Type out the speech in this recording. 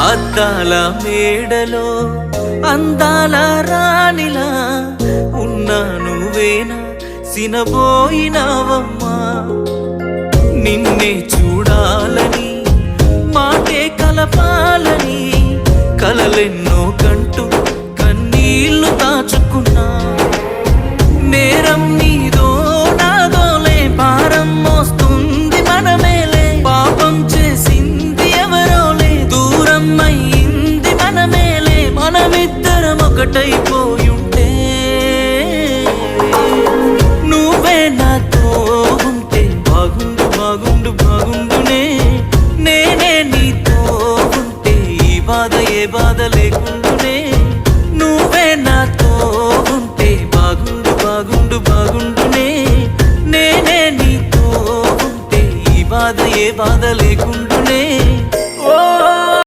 అద్దాల మేడలో అందాల రాణిలా ఉన్నా నువ్వేనా సినబోయినావమ్మా నిన్నే చూడాలని మాటే కలపాలని కలలెన్నో కంటూ కన్నీళ్లు దాచుకున్నా నేరం నీదో నాదోలే భారం మోస్తుంది మనమేలే పాపం చేసింది ఎవరోలే దూరం అయింది మనమేలే మనమిద్దరం ఒకటైపోయుంటే నువ్వే నాతో ఉంటే బాగుండు బాగుండు బాగుండునే నేనే నీతో ఉంటే ఈ బాధ ఏ బాధ లేకుండునే నువ్వే నాతో ఉంటే బాగుండు బాగుండు బాగుండునే నేనే నీతో ఉంటే ఈ బాధ ఏ బాధ లేకుండా